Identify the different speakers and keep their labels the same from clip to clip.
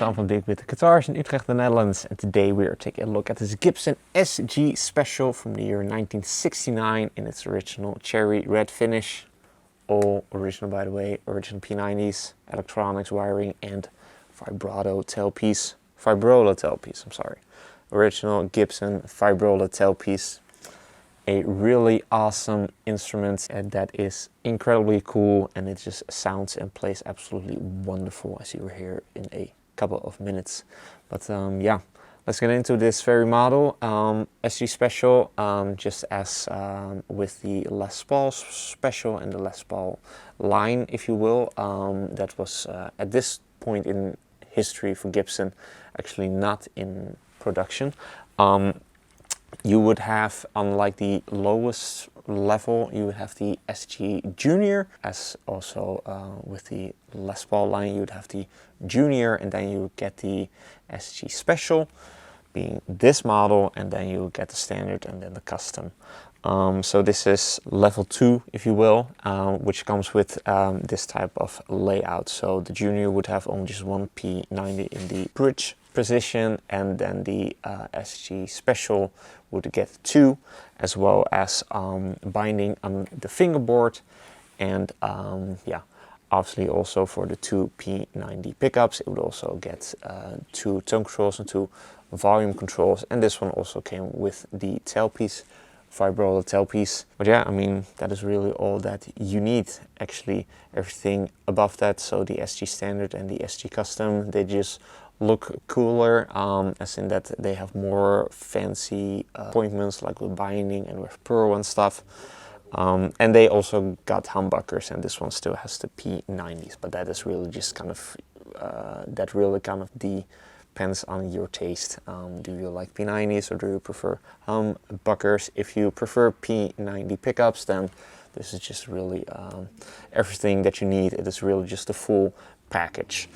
Speaker 1: Tom from Dirk Witte Guitars in Utrecht, the Netherlands, and today we are taking a look at this Gibson SG Special from the year 1969 in its original cherry red finish. All original, by the way, original P90s, electronics, wiring, and vibrola tailpiece, I'm sorry. Original Gibson vibrola tailpiece. A really awesome instrument and that is incredibly cool, and it just sounds and plays absolutely wonderful, as you will hear in a couple of minutes. But yeah, let's get into this very model. SG Special, just as with the Les Paul Special and the Les Paul line, if you will, that was at this point in history for Gibson actually not in production. You would have, unlike the lowest level, you would have the SG Junior, as also with the Les Paul line you would have the Junior, and then you would get the SG Special, being this model, and then you would get the Standard and then the Custom. So this is level 2, if you will, which comes with this type of layout. So the Junior would have only just one P90 in the bridge position, and then the SG Special would get 2, as well as binding on the fingerboard, and yeah, obviously also for the 2 P90 pickups it would also get 2 tone controls and 2 volume controls, and this one also came with the tailpiece, vibrola tailpiece. But yeah, I mean, that is really all that you need. Actually, everything above that, so the SG Standard and the SG Custom, they just look cooler, as in that they have more fancy appointments, like with binding and with pearl and stuff. And they also got humbuckers, and this one still has the P90s, but that is really just kind of that really kind of depends on your taste. Do you like P90s or do you prefer humbuckers? If you prefer P90 pickups, then this is just really everything that you need. It is really just a full package.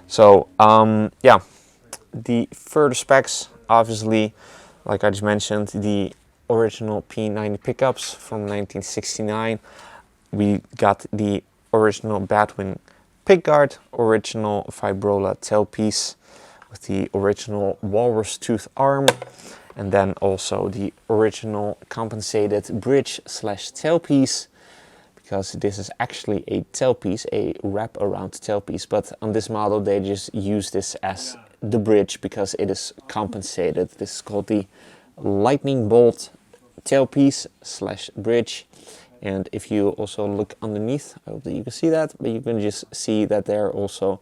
Speaker 1: So yeah, the further specs, obviously, like I just mentioned, the original P90 pickups from 1969. We got the original Batwing pickguard, original vibrola tailpiece with the original walrus tooth arm, and then also the original compensated bridge slash tailpiece, because this is actually a tailpiece, a wrap around tailpiece, but on this model they just use this as the bridge because it is compensated. This is called the lightning bolt tailpiece slash bridge, and if you also look underneath, I hope that you can see that, but you can just see that there are also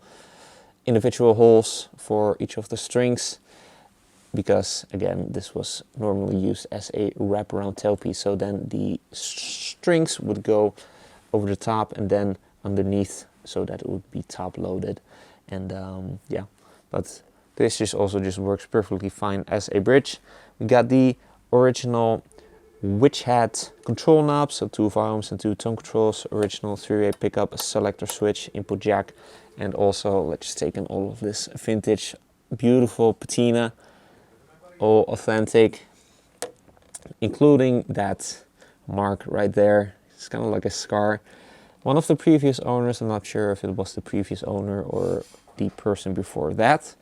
Speaker 1: individual holes for each of the strings, because again this was normally used as a wraparound tailpiece, so then the strings would go over the top and then underneath, so that it would be top loaded. And yeah, but this just also just works perfectly fine as a bridge. We got the original witch hat control knobs, so 2 volumes and 2 tone controls, original 3-way pickup, a selector switch, input jack, and also let's just take in all of this vintage beautiful patina, all authentic, including that mark right there. It's kind of like a scar. One of the previous owners, I'm not sure if it was the previous owner or the person before that,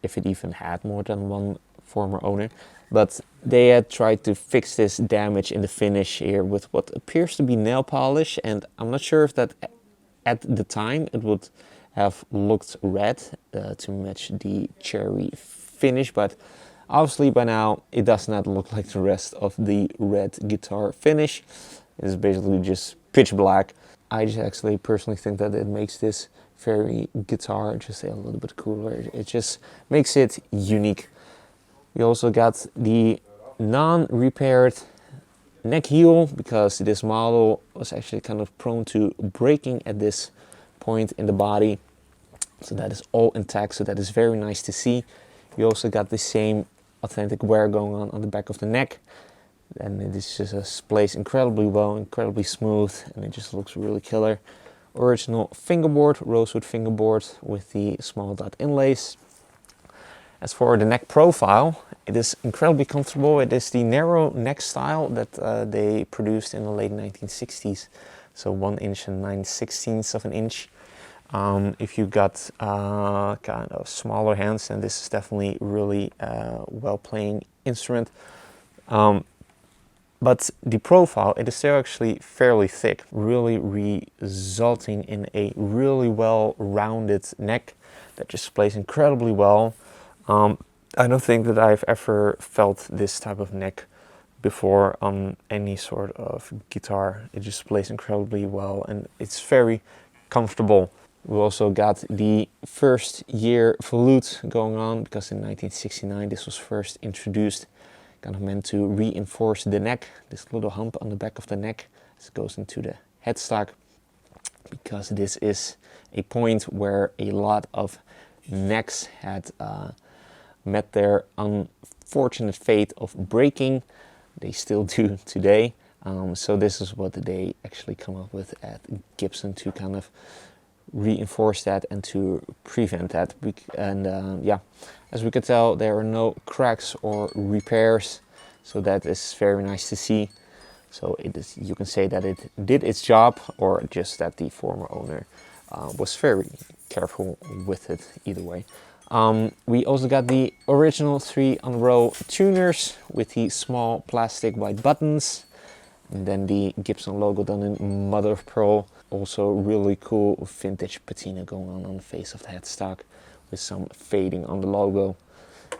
Speaker 1: if it even had more than one former owner, but they had tried to fix this damage in the finish here with what appears to be nail polish, and I'm not sure if that at the time it would have looked red to match the cherry finish, but obviously by now it does not look like the rest of the red guitar finish. It is basically just pitch black. I just actually personally think that it makes this very guitar just a little bit cooler. It just makes it unique. We also got the non-repaired neck heel, because this model was actually kind of prone to breaking at this point in the body. So that is all intact, so that is very nice to see. You also got the same authentic wear going on the back of the neck, and it is just plays incredibly well, incredibly smooth, and it just looks really killer. Original fingerboard, rosewood fingerboard with the small dot inlays. As for the neck profile, it is incredibly comfortable. It is the narrow neck style that they produced in the late 1960s, so 1 inch and 9/16 of an inch. If you got kind of smaller hands, then this is definitely really well playing instrument. But the profile, it is still actually fairly thick, really resulting in a really well-rounded neck that just plays incredibly well. I don't think that I've ever felt this type of neck before on any sort of guitar. It just plays incredibly well and it's very comfortable. We also got the first year volute going on because in 1969 this was first introduced, kind of meant to reinforce the neck, this little hump on the back of the neck as it goes into the headstock, because this is a point where a lot of necks had met their unfortunate fate of breaking. They still do today. So this is what they actually come up with at Gibson to kind of reinforce that and to prevent that. And yeah, as we can tell, there are no cracks or repairs, so that is very nice to see. So it is, you can say that it did its job, or just that the former owner was very careful with it, either way. We also got the original 3-on-row tuners with the small plastic white buttons, and then the Gibson logo done in mother of pearl. Also really cool vintage patina going on the face of the headstock with some fading on the logo.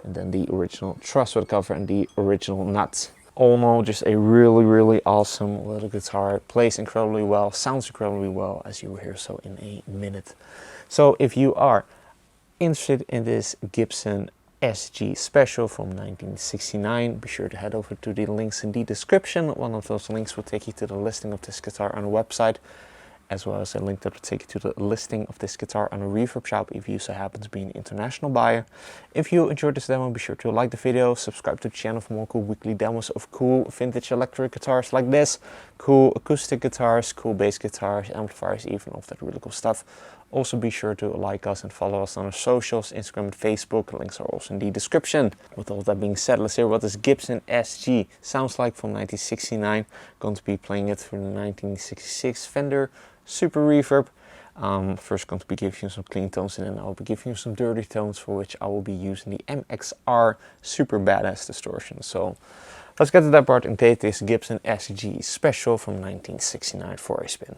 Speaker 1: And then the original trusswood cover and the original nuts. All in all, just a really awesome little guitar. Plays incredibly well, sounds incredibly well, as you will hear so in a minute. So if you are interested in this Gibson SG Special from 1969, be sure to head over to the links in the description. One of those links will take you to the listing of this guitar on the website, as well as a link that will take you to the listing of this guitar on a reverb shop if you so happen to be an international buyer. If you enjoyed this demo, be sure to like the video, subscribe to the channel for more cool weekly demos of cool vintage electric guitars like this, cool acoustic guitars, cool bass guitars, amplifiers, even all of that really cool stuff. Also be sure to like us and follow us on our socials, Instagram and Facebook. Links are also in the description. With all that being said, let's hear what this Gibson SG sounds like from 1969. Going to be playing it through the 1966 Fender Super Reverb. First going to be giving you some clean tones, and then I'll be giving you some dirty tones, for which I will be using the MXR Super Badass distortion. So let's get to that part and take this Gibson SG Special from 1969 for a spin.